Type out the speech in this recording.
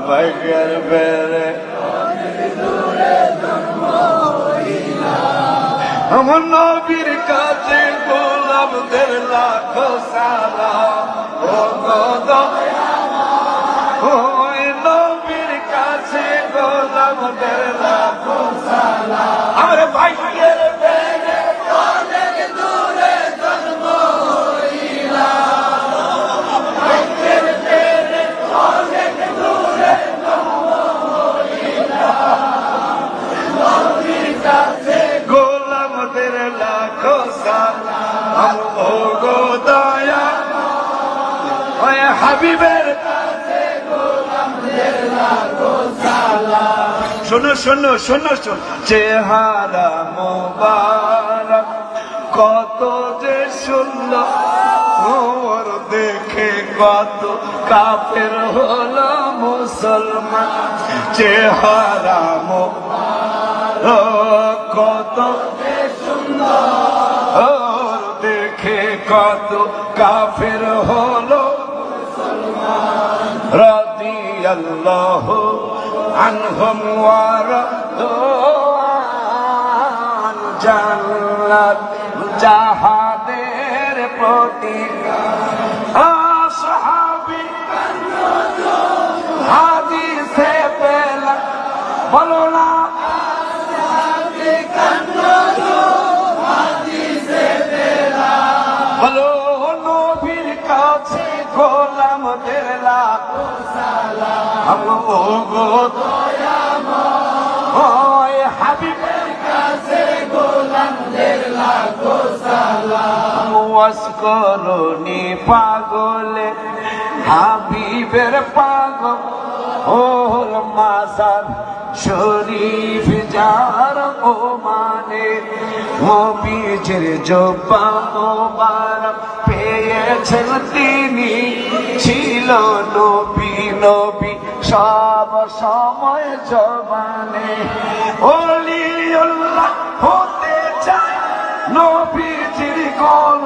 ভাগ্যের বেড়ে আমার নবীর কাছে গোলামদের লাখো সালাম। ও গো দয়াময়, ওই নবীর কাছে গোলামদের লাখো সালাম। আমার ভাগ্যের বেড়ে অনেক দূরে জন্ম হইলাম, ভাগ্যের বেড়ে অনেক দূরে জন্ম হইলাম, নবীর কাছে গোলামদের লাখো সালাম। ও গো দয়াময়, ওই হাবিবের কাছে গোলামদের লাখো সালাম। শোনো শোনো শোনো শোনো, চেহারা মোবারক কত যে সুন্দর, ওর দেখে কত কাফের হলো মুসলমান। চেহারা মোবারক কত যে সুন্দর, ওর দেখে কত কাফের হলো মুসলমান। রাদিয়াল্লাহু আনহুম ওয়া রাদু আন, জান্নাত যাহাদের প্রতিজ্ঞা। আসহাবী হাদিসে পেলাম, বলো না বলো, নবীর কাছে গোলামদের লাখো সালাম। ও গো দয়াময়, হাবিবের কাছে গোলামদের লাখো সালাম। ওয়াজ করনি পাগলে হাবিবের পাগল, ওল মাজার শরীফ যার ও মানে, নবীজির জব্বা মোবারক পেয়েছেন তিনি, ছিল নবী নবী সব সময় জবানে। ওলিউল্লাহ হতে চায় নবীজির গল